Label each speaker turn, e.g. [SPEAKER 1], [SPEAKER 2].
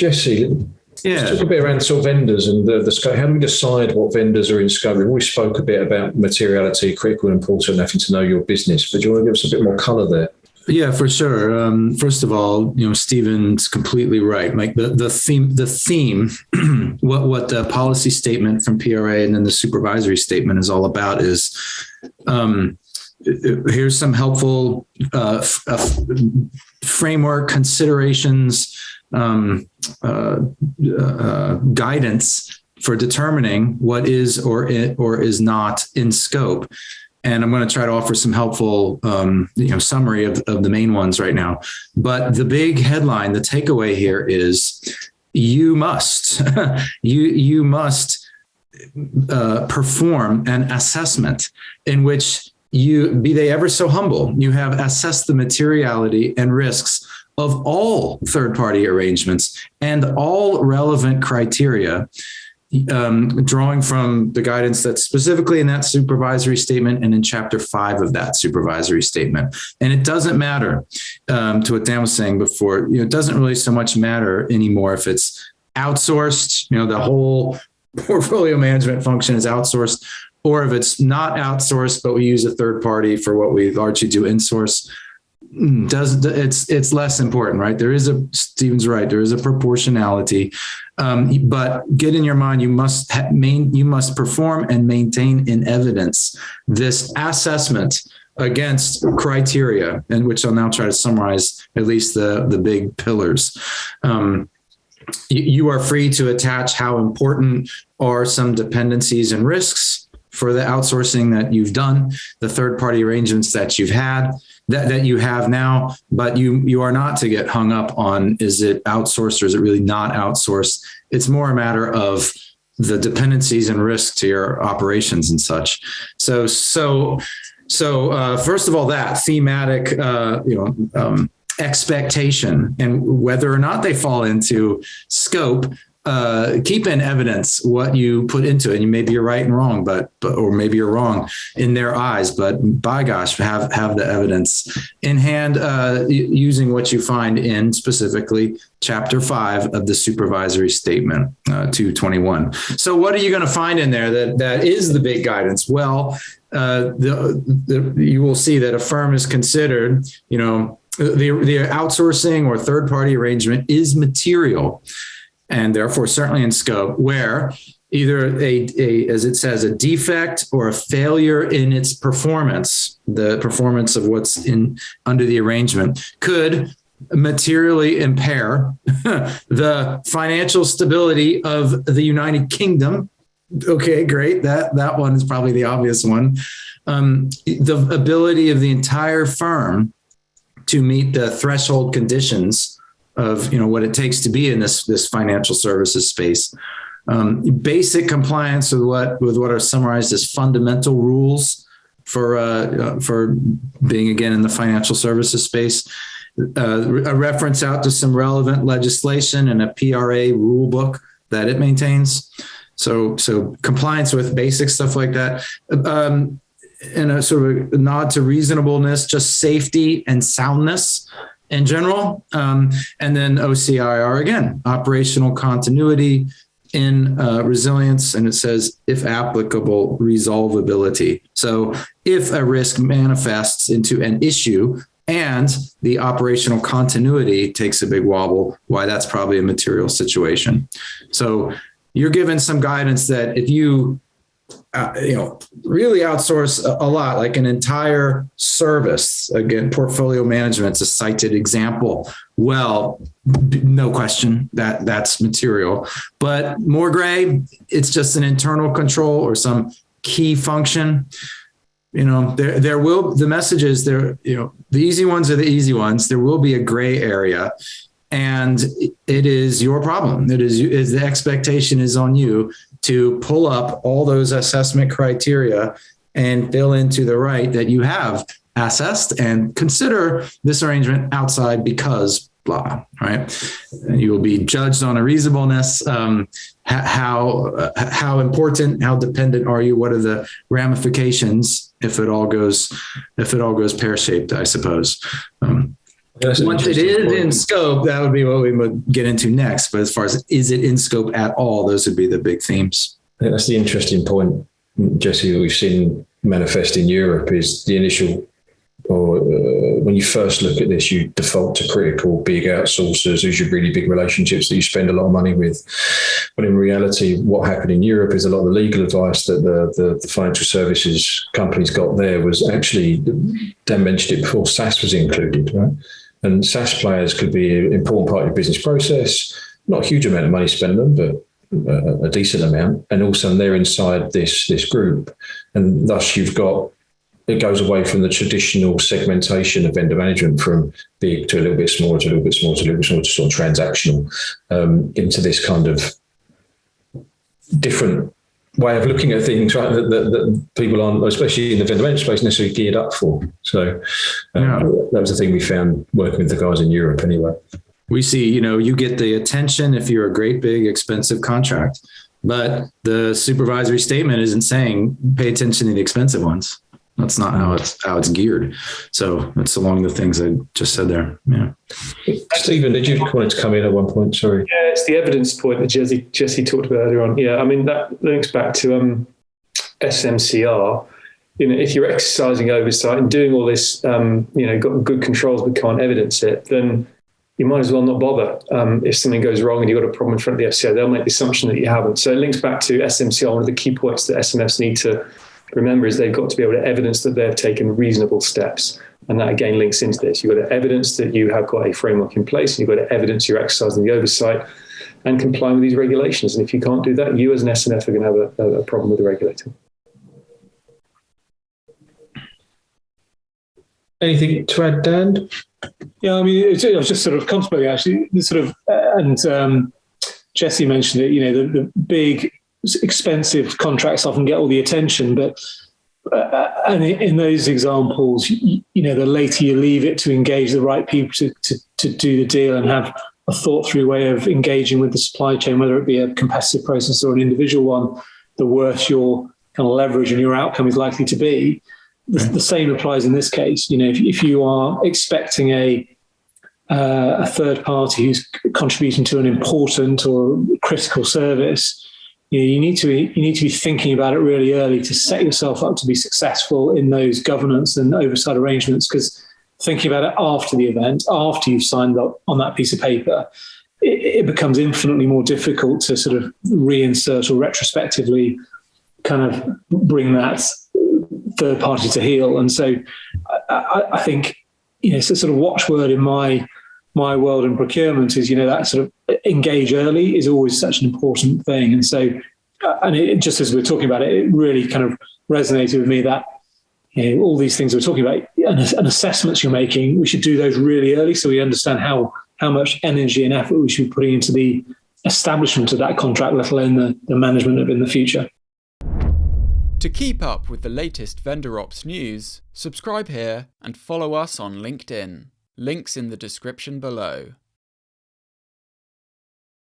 [SPEAKER 1] Jesse, let's talk a bit around sort of vendors and the scope. How do we decide what vendors are in scope? We always spoke a bit about materiality, critical and important, having to know your business. But do you want to give us a bit more colour there?
[SPEAKER 2] Yeah, for sure. First of all, Stephen's completely right. Like the theme, what the policy statement from PRA and then the supervisory statement is all about is, here's some helpful framework considerations, guidance for determining what is or is not in scope. And I'm going to try to offer some helpful, summary of the main ones right now. But the big headline, the takeaway here is you must, you must perform an assessment in which you, be they ever so humble, you have assessed the materiality and risks of all third-party arrangements and all relevant criteria, drawing from the guidance that's specifically in that supervisory statement and in Chapter 5 of that supervisory statement. And it doesn't matter, to what Dan was saying before, it doesn't really so much matter anymore if it's outsourced, the whole portfolio management function is outsourced, or if it's not outsourced, but we use a third party for what we largely do insource. It's less important, right? Stephen's right. There is a proportionality, but get in your mind, you must perform and maintain in evidence this assessment against criteria, and which I'll now try to summarize at least the big pillars. You are free to attach how important are some dependencies and risks for the outsourcing that you've done, the third-party arrangements that you've had, that you have now, but you are not to get hung up on, is it outsourced or is it really not outsourced? It's more a matter of the dependencies and risks to your operations and such. So first of all, that thematic, expectation and whether or not they fall into scope, keep in evidence what you put into it. And maybe you're right and wrong, or maybe you're wrong in their eyes, but by gosh, have the evidence in hand, using what you find in specifically Chapter 5 of the supervisory statement, 221. So what are you going to find in there that is the big guidance? Well, you will see that a firm is considered, the outsourcing or third-party arrangement is material, and therefore certainly in scope, where either as it says, a defect or a failure in its performance, the performance of what's under the arrangement, could materially impair the financial stability of the United Kingdom. Okay, great. That one is probably the obvious one. The ability of the entire firm to meet the threshold conditions of what it takes to be in this financial services space. Basic compliance with what are summarized as fundamental rules for being again in the financial services space. A reference out to some relevant legislation and a PRA rule book that it maintains. So compliance with basic stuff like that. And a sort of a nod to reasonableness, just safety and soundness in general. And then OCIR, again, operational continuity in resilience. And it says, if applicable, resolvability. So if a risk manifests into an issue and the operational continuity takes a big wobble, why that's probably a material situation. So you're given some guidance that if you really outsource a lot, like an entire service, again, portfolio management's a cited example. Well, no question that's material, but more gray, it's just an internal control or some key function. The messages there, the easy ones are the easy ones. There will be a gray area, and it is your problem. The expectation is on you to pull up all those assessment criteria and fill into the right that you have assessed and consider this arrangement outside because blah, right? And you will be judged on a reasonableness. How important, how dependent are you? What are the ramifications if it all goes pear-shaped, I suppose. Once it is in scope, that would be what we would get into next. But as far as is it in scope at all, those would be the big themes.
[SPEAKER 1] I think that's the interesting point, Jesse, that we've seen manifest in Europe is the initial, or when you first look at this, you default to critical big outsourcers, who's your really big relationships that you spend a lot of money with. But in reality, what happened in Europe is a lot of the legal advice that the financial services companies got there was actually, Dan mentioned it before, SaaS was included, right? And SaaS players could be an important part of your business process, not a huge amount of money spent on them, but a decent amount. And also they're inside this group. And thus it goes away from the traditional segmentation of vendor management from big to a little bit smaller to a little bit smaller to a little bit smaller to sort of transactional into this kind of different way of looking at things, right? That people aren't, especially in the vendor management space, necessarily geared up for. So that was the thing we found working with the guys in Europe anyway.
[SPEAKER 2] We see, you get the attention if you're a great, big, expensive contract, but the supervisory statement isn't saying pay attention to the expensive ones. That's not how it's geared. So it's along the things I just said there. Yeah.
[SPEAKER 1] Stephen, did you want to come in at one point? Sorry.
[SPEAKER 3] Yeah, it's the evidence point that Jesse talked about earlier on. Yeah, I mean, that links back to SMCR. If you're exercising oversight and doing all this, got good controls but can't evidence it, then you might as well not bother. If something goes wrong and you've got a problem in front of the FCA, they'll make the assumption that you haven't. So it links back to SMCR. One of the key points that SMFs need to remember is they've got to be able to evidence that they've taken reasonable steps. And that again links into this. You've got to evidence that you have got a framework in place, and you've got to evidence you're exercising the oversight and complying with these regulations. And if you can't do that, you as an SMF are going to have a problem with the regulator.
[SPEAKER 1] Anything to add, Dan?
[SPEAKER 4] Yeah, I mean, I was just sort of contemplating actually, and Jesse mentioned it, the big expensive contracts often get all the attention, but and in those examples, the later you leave it to engage the right people to do the deal and have a thought through way of engaging with the supply chain, whether it be a competitive process or an individual one, the worse your kind of leverage and your outcome is likely to be. The same applies in this case. If you are expecting a third party who's contributing to an important or critical service, you need to be thinking about it really early to set yourself up to be successful in those governance and oversight arrangements. Because thinking about it after the event, after you've signed up on that piece of paper, it becomes infinitely more difficult to sort of reinsert or retrospectively kind of bring that third party to heel. And so I think, it's a sort of watchword in my world in procurement is, that sort of engage early is always such an important thing. And so, and it, just as we're talking about it, it really kind of resonated with me that, all these things we're talking about and assessments you're making, we should do those really early so we understand how much energy and effort we should be putting into the establishment of that contract, let alone the management of it in the future.
[SPEAKER 5] To keep up with the latest vendor ops news, subscribe here and follow us on LinkedIn. Links in the description below.